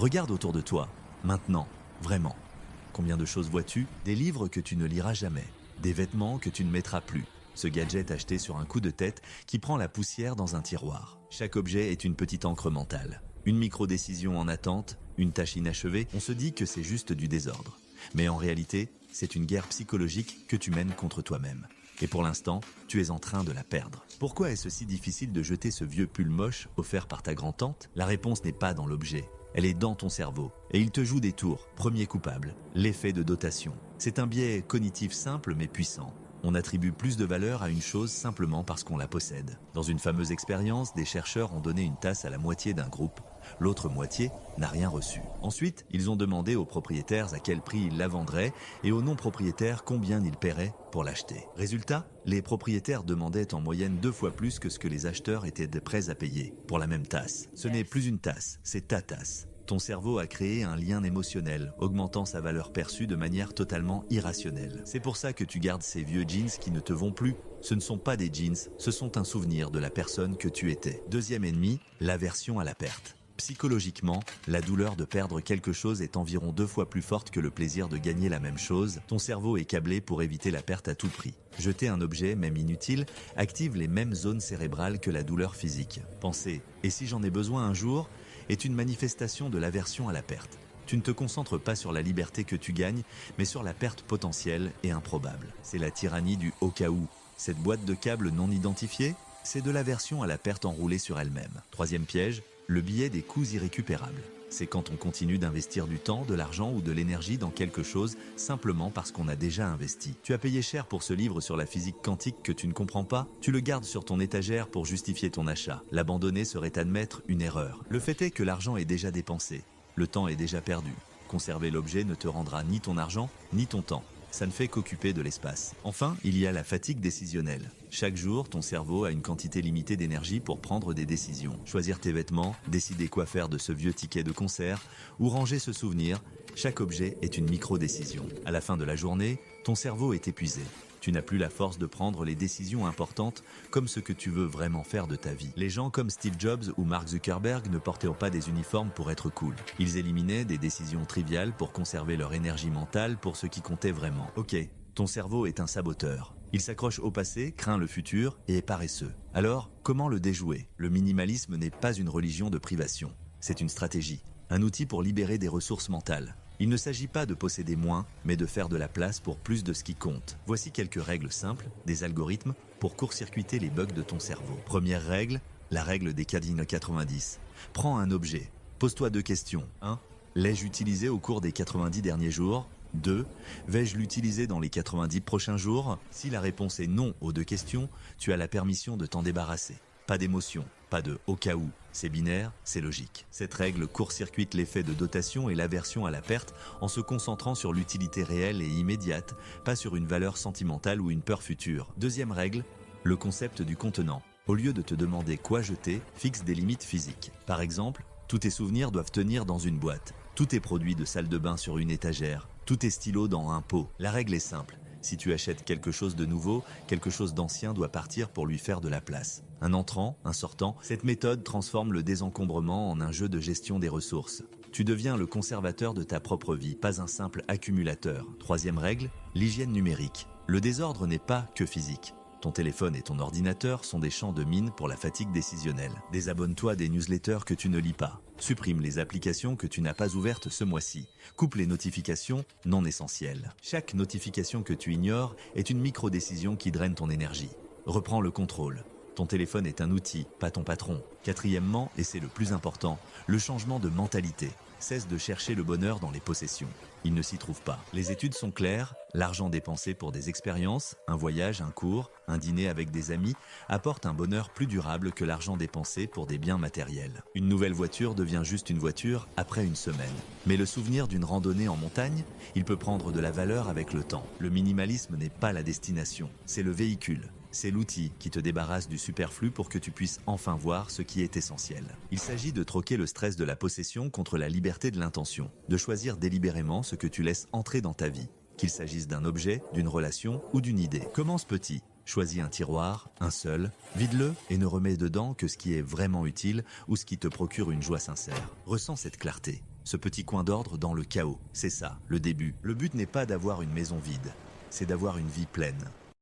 Regarde autour de toi, maintenant, vraiment. Combien de choses vois-tu? Des livres que tu ne liras jamais, des vêtements que tu ne mettras plus, ce gadget acheté sur un coup de tête qui prend la poussière dans un tiroir. Chaque objet est une petite encre mentale, une micro-décision en attente, une tâche inachevée. On se dit que c'est juste du désordre. Mais en réalité, c'est une guerre psychologique que tu mènes contre toi-même. Et pour l'instant, tu es en train de la perdre. Pourquoi est-ce si difficile de jeter ce vieux pull moche offert par ta grand-tante? La réponse n'est pas dans l'objet. Elle est dans ton cerveau. Et il te joue des tours. Premier coupable, l'effet de dotation. C'est un biais cognitif simple mais puissant. On attribue plus de valeur à une chose simplement parce qu'on la possède. Dans une fameuse expérience, des chercheurs ont donné une tasse à la moitié d'un groupe. L'autre moitié n'a rien reçu. Ensuite, ils ont demandé aux propriétaires à quel prix ils la vendraient et aux non-propriétaires combien ils paieraient pour l'acheter. Résultat, les propriétaires demandaient en moyenne 2 fois plus que ce que les acheteurs étaient prêts à payer pour la même tasse. Ce n'est plus une tasse, c'est ta tasse. Ton cerveau a créé un lien émotionnel, augmentant sa valeur perçue de manière totalement irrationnelle. C'est pour ça que tu gardes ces vieux jeans qui ne te vont plus. Ce ne sont pas des jeans, ce sont un souvenir de la personne que tu étais. Deuxième ennemi, l'aversion à la perte. Psychologiquement, la douleur de perdre quelque chose est environ 2 fois plus forte que le plaisir de gagner la même chose. Ton cerveau est câblé pour éviter la perte à tout prix. Jeter un objet, même inutile, active les mêmes zones cérébrales que la douleur physique. Penser « et si j'en ai besoin un jour ?» est une manifestation de l'aversion à la perte. Tu ne te concentres pas sur la liberté que tu gagnes, mais sur la perte potentielle et improbable. C'est la tyrannie du « au cas où ». Cette boîte de câbles non identifiée, c'est de l'aversion à la perte enroulée sur elle-même. Troisième piège, le biais des coûts irrécupérables. C'est quand on continue d'investir du temps, de l'argent ou de l'énergie dans quelque chose simplement parce qu'on a déjà investi. Tu as payé cher pour ce livre sur la physique quantique que tu ne comprends pas, tu le gardes sur ton étagère pour justifier ton achat. L'abandonner serait admettre une erreur. Le fait est que l'argent est déjà dépensé, le temps est déjà perdu. Conserver l'objet ne te rendra ni ton argent, ni ton temps. Ça ne fait qu'occuper de l'espace. Enfin, il y a la fatigue décisionnelle. Chaque jour, ton cerveau a une quantité limitée d'énergie pour prendre des décisions. Choisir tes vêtements, décider quoi faire de ce vieux ticket de concert, ou ranger ce souvenir, chaque objet est une micro-décision. À la fin de la journée, ton cerveau est épuisé. Tu n'as plus la force de prendre les décisions importantes comme ce que tu veux vraiment faire de ta vie. Les gens comme Steve Jobs ou Mark Zuckerberg ne portaient pas des uniformes pour être cool. Ils éliminaient des décisions triviales pour conserver leur énergie mentale pour ce qui comptait vraiment. Ok, ton cerveau est un saboteur. Il s'accroche au passé, craint le futur et est paresseux. Alors, comment le déjouer? Le minimalisme n'est pas une religion de privation. C'est une stratégie, un outil pour libérer des ressources mentales. Il ne s'agit pas de posséder moins, mais de faire de la place pour plus de ce qui compte. Voici quelques règles simples, des algorithmes, pour court-circuiter les bugs de ton cerveau. Première règle, la règle des Cadino 90. Prends un objet. Pose-toi 2 questions. 1. L'ai-je utilisé au cours des 90 derniers jours? 2. Vais-je l'utiliser dans les 90 prochains jours? Si la réponse est non aux 2 questions, tu as la permission de t'en débarrasser. Pas d'émotion, pas de « au cas où ». C'est binaire, c'est logique. Cette règle court-circuite l'effet de dotation et l'aversion à la perte en se concentrant sur l'utilité réelle et immédiate, pas sur une valeur sentimentale ou une peur future. Deuxième règle, le concept du contenant. Au lieu de te demander quoi jeter, fixe des limites physiques. Par exemple, tous tes souvenirs doivent tenir dans une boîte, tous tes produits de salle de bain sur une étagère, tous tes stylos dans un pot. La règle est simple. Si tu achètes quelque chose de nouveau, quelque chose d'ancien doit partir pour lui faire de la place. Un entrant, un sortant, cette méthode transforme le désencombrement en un jeu de gestion des ressources. Tu deviens le conservateur de ta propre vie, pas un simple accumulateur. Troisième règle, l'hygiène numérique. Le désordre n'est pas que physique. Ton téléphone et ton ordinateur sont des champs de mine pour la fatigue décisionnelle. Désabonne-toi des newsletters que tu ne lis pas. Supprime les applications que tu n'as pas ouvertes ce mois-ci. Coupe les notifications non essentielles. Chaque notification que tu ignores est une micro-décision qui draine ton énergie. Reprends le contrôle. Ton téléphone est un outil, pas ton patron. Quatrièmement, et c'est le plus important, le changement de mentalité. Cesse de chercher le bonheur dans les possessions. Il ne s'y trouve pas. Les études sont claires, l'argent dépensé pour des expériences, un voyage, un cours, un dîner avec des amis, apporte un bonheur plus durable que l'argent dépensé pour des biens matériels. Une nouvelle voiture devient juste une voiture après une semaine. Mais le souvenir d'une randonnée en montagne, il peut prendre de la valeur avec le temps. Le minimalisme n'est pas la destination, c'est le véhicule. C'est l'outil qui te débarrasse du superflu pour que tu puisses enfin voir ce qui est essentiel. Il s'agit de troquer le stress de la possession contre la liberté de l'intention, de choisir délibérément ce que tu laisses entrer dans ta vie, qu'il s'agisse d'un objet, d'une relation ou d'une idée. Commence petit. Choisis un tiroir, un seul, vide-le et ne remets dedans que ce qui est vraiment utile ou ce qui te procure une joie sincère. Ressens cette clarté. Ce petit coin d'ordre dans le chaos, c'est ça, le début. Le but n'est pas d'avoir une maison vide, c'est d'avoir une vie pleine.